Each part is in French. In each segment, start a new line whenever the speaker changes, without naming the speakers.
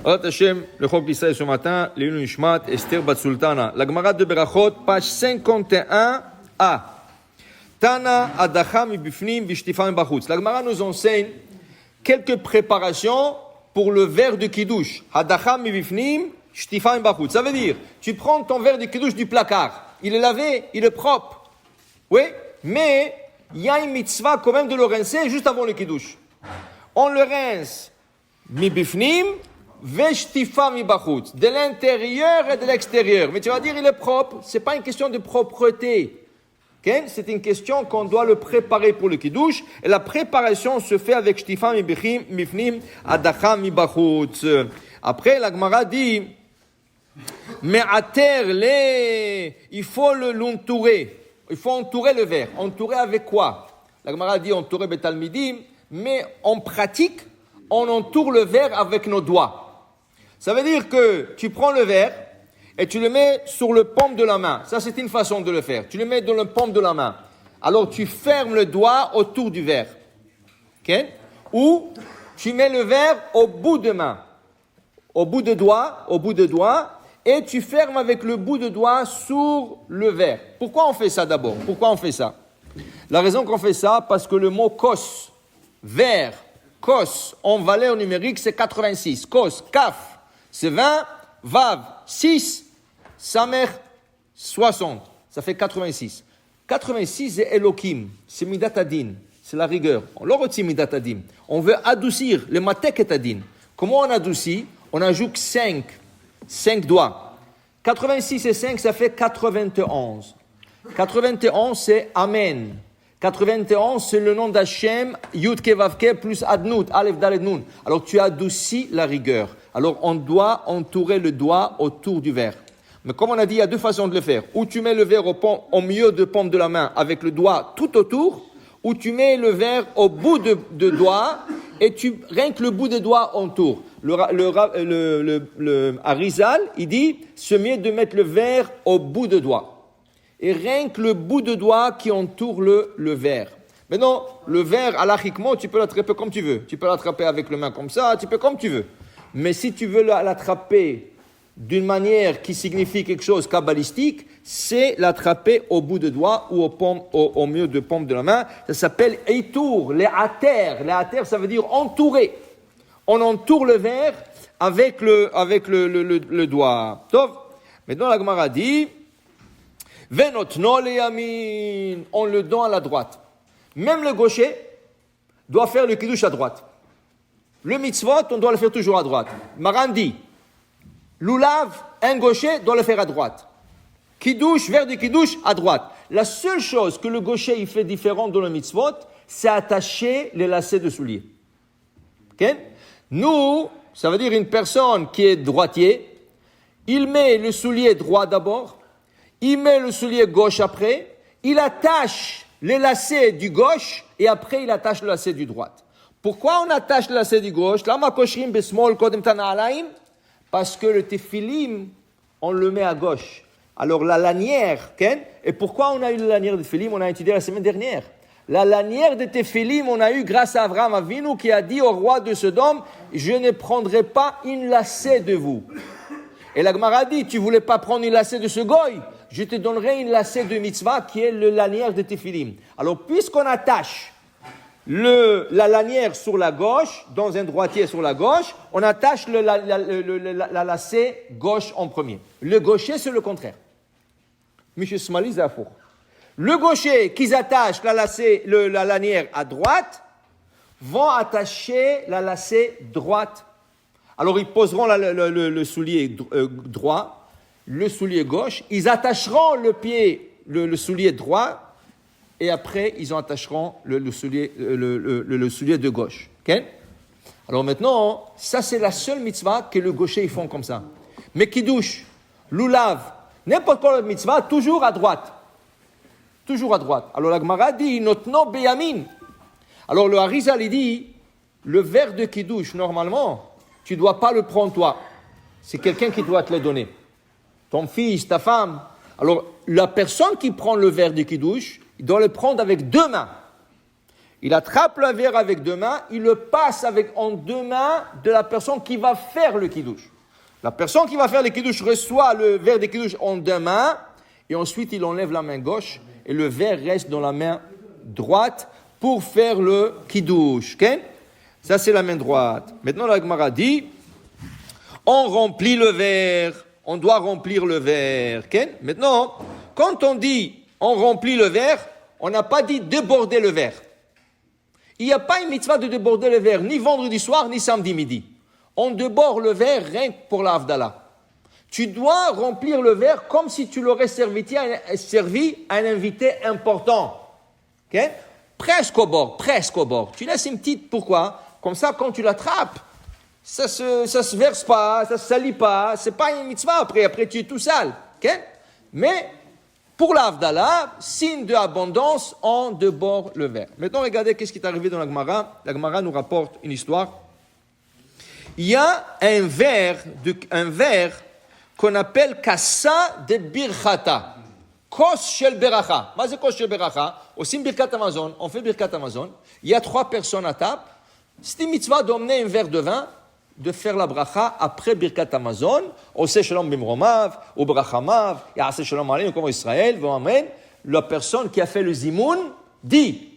Adat Hashem, le Chok d'Israël ce matin, Léon Nishmat, Esther Bat Sultana. La Gemara de Berachot, page 51a. Tana Adacha Mibifnim Bishtifa Mbachutz. La Gemara nous enseigne quelques préparations pour le verre de Kiddush. Adacha Mibifnim Shtifa Mbachutz. Ça veut dire, tu prends ton verre de Kiddush du placard. Il est lavé, il est propre. Oui, mais il y a une mitzvah quand même de le rincer juste avant le Kiddush. On le rince Mibifnim Veshtifa Mibachutz, de l'intérieur et de l'extérieur. Mais tu vas dire, il est propre. Ce n'est pas une question de propreté. Okay? C'est une question qu'on doit le préparer pour le Kiddush. Et la préparation se fait avec Shtifa Mibifnim Adacha Mibachutz. Après, la Gemara dit, mais à terre, il faut l'entourer. Il faut entourer le verre. Entourer avec quoi? La Gemara dit entourer Betalmidim, mais en pratique, on entoure le verre avec nos doigts. Ça veut dire que tu prends le verre et tu le mets sur le paume de la main. Ça, c'est une façon de le faire. Tu le mets dans le paume de la main. Alors, tu fermes le doigt autour du verre. Okay? Ou tu mets le verre au bout de main, au bout de doigt, et tu fermes avec le bout de doigt sur le verre. Pourquoi on fait ça d'abord? Pourquoi on fait ça? La raison qu'on fait ça, parce que le mot kos, verre, kos, en valeur numérique, c'est 86. Kos, kaf, c'est 20, vav, 6, samer, 60. Ça fait 86. 86, c'est Elohim, c'est Midat Adin, c'est la rigueur. On le retient Midat Adin. On veut adoucir le matek et Adin. Comment on adoucit? On ajoute 5 doigts. 86 et 5, ça fait 91. 91, c'est Amen. 91, c'est le nom d'Hachem, Yud Ke Vav Ke plus Adnout, Aleph Dalet Nun. Alors tu adoucis la rigueur. Alors on doit entourer le doigt autour du verre. Mais comme on a dit, il y a deux façons de le faire. Ou tu mets le verre au milieu de paume de la main avec le doigt tout autour, ou tu mets le verre au bout de doigt et rien que le bout de doigt entoure. Le Arizal, il dit, c'est mieux de mettre le verre au bout de doigt. Et rien que le bout de doigt qui entoure le verre. Maintenant, le verre, halachiquement, tu peux l'attraper comme tu veux. Tu peux l'attraper avec le main comme ça, tu peux comme tu veux. Mais si tu veux l'attraper d'une manière qui signifie quelque chose kabbalistique, c'est l'attraper au bout de doigt ou au milieu de paume de la main. Ça s'appelle eitour, les atères. Les atères, ça veut dire entourer. On entoure le verre avec le doigt. Tov. Maintenant, la Gemara dit, Venotno le yamin, on le donne à la droite. Même le gaucher doit faire le kiddush à droite. Le mitzvot, on doit le faire toujours à droite. Maran dit, Lulav, un gaucher doit le faire à droite. Kiddush, verre de kiddush, à droite. La seule chose que le gaucher il fait différent dans le mitzvot, c'est attacher les lacets de souliers. Okay? Nous, ça veut dire une personne qui est droitier, il met le soulier droit d'abord, il met le soulier gauche après, il attache les lacets du gauche et après il attache le lacet du droite. Pourquoi on attache le lacet du gauche? Parce que le tephilim, on le met à gauche. Alors la lanière, et pourquoi on a eu la lanière de tephilim? On a étudié la semaine dernière. La lanière de tephilim, on a eu grâce à Avraham Avinu qui a dit au roi de Sodome, je ne prendrai pas une lacet de vous. Et la Gemara dit, tu voulais pas prendre une lacet de ce goy? Je te donnerai une lacet de mitzvah qui est la lanière de tephilim. Alors, puisqu'on attache la lanière sur la gauche, dans un droitier sur la gauche, on attache la lacet gauche en premier. Le gaucher, c'est le contraire. Monsieur Smali Zafour. Le gaucher qui attache la lanière à droite, vont attacher la lacet droite. Alors, ils poseront le soulier droit, le soulier gauche, ils attacheront le soulier droit, et après, ils en attacheront le soulier de gauche. Okay? Alors maintenant, ça c'est la seule mitzvah que le gaucher ils font comme ça. Mais kiddush, lulav, n'importe quelle mitzvah, toujours à droite. Toujours à droite. Alors la Gemara dit, notno beyamin. Alors le Harizal il dit, le verre de kiddush, normalement, tu ne dois pas le prendre toi. C'est quelqu'un qui doit te le donner. Ton fils, ta femme. Alors la personne qui prend le verre de kiddush, il doit le prendre avec deux mains. Il attrape le verre avec deux mains, il le passe en deux mains de la personne qui va faire le kiddush. La personne qui va faire le kiddush reçoit le verre de kiddush en deux mains, et ensuite il enlève la main gauche, et le verre reste dans la main droite pour faire le kiddush. Okay? Ça, c'est la main droite. Maintenant, la Gemara dit, on remplit le verre, on doit remplir le verre. Okay? Maintenant, quand on dit on remplit le verre, on n'a pas dit déborder le verre. Il n'y a pas une mitzvah de déborder le verre, ni vendredi soir, ni samedi midi. On déborde le verre rien que pour la Havdalah. Tu dois remplir le verre comme si tu l'aurais servi à un invité important. Okay? Presque au bord. Tu laisses une petite, pourquoi? Comme ça, quand tu l'attrapes, ça se verse pas, ça se salit pas, c'est pas une mitzvah après tu es tout sale. Okay? Mais, pour la Havdalah, signe d'abondance, on déborde le verre. Maintenant, regardez qu'est-ce qui est arrivé dans la Gemara. La Gemara nous rapporte une histoire. Il y a un verre qu'on appelle Kassa de Birchata. Kos shel Beracha. Qu'est-ce que Kos shel Beracha? Aussi Birkat Amazon, on fait Birkat Amazon. Il y a 3 personnes à table. C'est une mitzvah d'emmener un verre de vin, de faire la bracha après Birkat Amazon. Ose shalom bimromav, ou brachamav, ya'ase shalom aleinu comme Israël, amen. La personne qui a fait le zimoun dit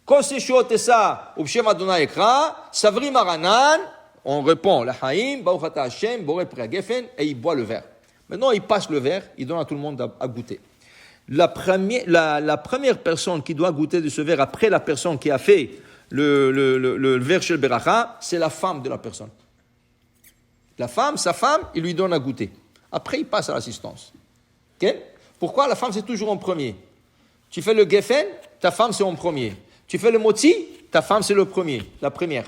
Kos shotesa ou b'shem Adonai ekra, savri maranan. On répond, la haïm, Baruch ata Hashem, boré priagefen, et il boit le verre. Maintenant, il passe le verre, il donne à tout le monde à goûter. La première personne qui doit goûter de ce verre après la personne qui a fait le verre shel beracha, c'est la femme de la personne. Sa femme, il lui donne à goûter. Après, il passe à l'assistance. Okay? Pourquoi? La femme, c'est toujours en premier. Tu fais le geffen, ta femme, c'est en premier. Tu fais le motzi, ta femme, c'est le premier, la première.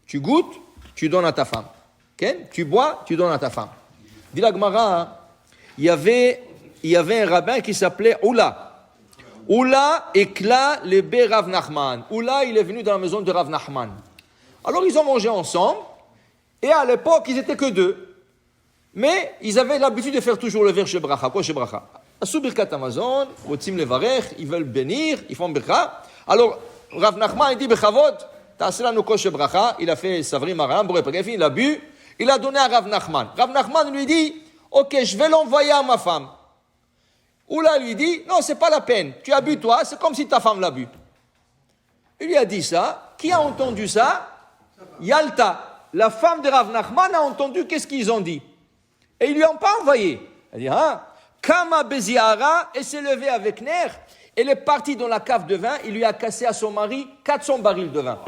Tu goûtes, tu donnes à ta femme. Okay? Tu bois, tu donnes à ta femme. Dit la Gemara, il y avait un rabbin qui s'appelait Oula. Oula éclat le bé Rav Nachman. Oula, il est venu dans la maison de Rav Nachman. Alors, ils ont mangé ensemble. Et à l'époque, ils étaient que 2. Mais ils avaient l'habitude de faire toujours le verre chez Bracha. Quoi chez Bracha? Asou Birkat Amazon, Rotzim Levarech, ils veulent bénir, ils font Bircha. Alors, Rav Nachman, il dit Bechavod, Ta'asela no Koshe Bracha, il a fait Savri Maran, Boré Pagafin, il a bu, il a donné à Rav Nachman. Rav Nachman lui dit, ok, je vais l'envoyer à ma femme. Oula lui dit, non, c'est pas la peine, tu as bu toi, c'est comme si ta femme l'a bu. Il lui a dit ça, qui a entendu ça? Yalta. La femme de Rav Nachman a entendu qu'est-ce qu'ils ont dit. Et ils lui ont pas envoyé. Elle dit, Kama Beziara, et s'est levé avec nerf, elle est partie dans la cave de vin, il lui a cassé à son mari 400 barils de vin.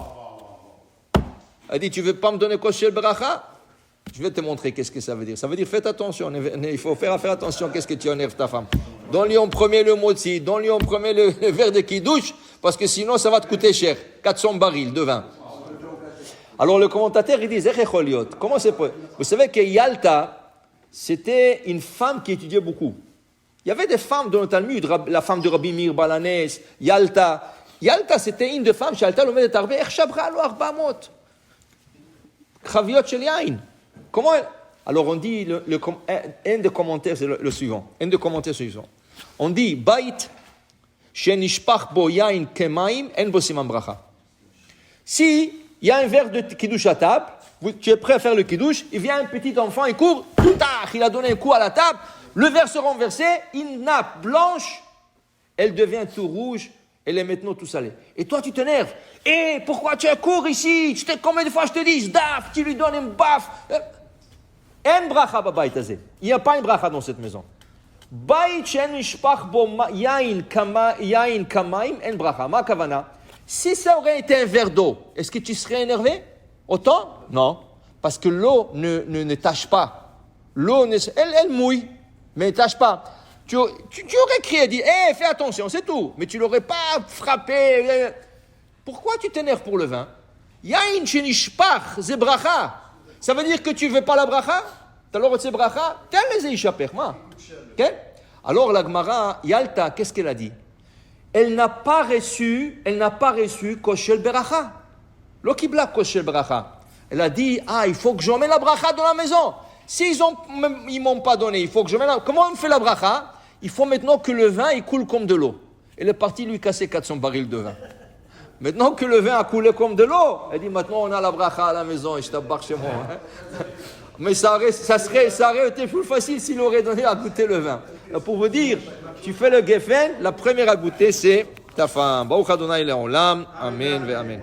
Elle dit, tu veux pas me donner Koshel Bracha? Je vais te montrer qu'est-ce que ça veut dire. Ça veut dire, faites attention, il faut faire attention, qu'est-ce que tu énerves ta femme. Donne-lui en premier le motzi, donne-lui en premier le verre de kidouche, parce que sinon ça va te coûter cher. 400 barils de vin. Alors le commentateur, il dit, comment c'est possible? Vous savez que Yalta, c'était une femme qui étudiait beaucoup. Il y avait des femmes dans le Talmud, la femme de Rabbi Meir Balanès, Yalta. Yalta, c'était une des femmes, Yalta, le maître d'Arbe, Echshabra lo arbamot. Chaviot shel yain. Comment elle... Alors on dit, un des commentaires, c'est le suivant. On dit, Bait, shenishpach bo yain kemaim, en bo siman bracha. Si il y a un verre de kidouche à table, tu es prêt à faire le kidouche, il vient un petit enfant, il court, il a donné un coup à la table, le verre se renversé, une nappe blanche, elle devient tout rouge, elle est maintenant tout salée. Et toi, tu t'énerves. Pourquoi tu cours ici? Combien de fois je te dis, daf, tu lui donnes une baffe. En bracha babayt azé. Il n'y a pas une bracha dans cette maison. Bayit shen ishpach bo yain kamaim en bracha. Ma kavana. Si ça aurait été un verre d'eau, est-ce que tu serais énervé? Autant? Non. Parce que l'eau ne tâche pas. L'eau, elle mouille, mais ne tâche pas. Tu aurais crié, dit, fais attention, c'est tout. Mais tu ne l'aurais pas frappé. Pourquoi tu t'énerves pour le vin? Yain shenishpach ze bracha. Ça veut dire que tu ne veux pas la bracha? Tu as le bracha? Tel les échapper, moi. Alors la Gemara, Yalta, qu'est-ce qu'elle a dit? Elle n'a pas reçu Koshel Beracha. Lo kibla Koshel Beracha. Elle a dit, il faut que j'emmène la bracha dans la maison. S'ils ne m'ont pas donné, il faut que j'emmène Comment on fait la bracha? Il faut maintenant que le vin, il coule comme de l'eau. Elle est partie lui casser 400 barils de vin. Maintenant que le vin a coulé comme de l'eau, elle dit maintenant on a la bracha à la maison et je t'abbarre chez moi. Mais ça aurait été plus facile s'il aurait donné à goûter le vin. Pour vous dire, tu fais le geffen, la première à goûter c'est ta femme. Baruch Adonai Le'olam, Amen ve Amen.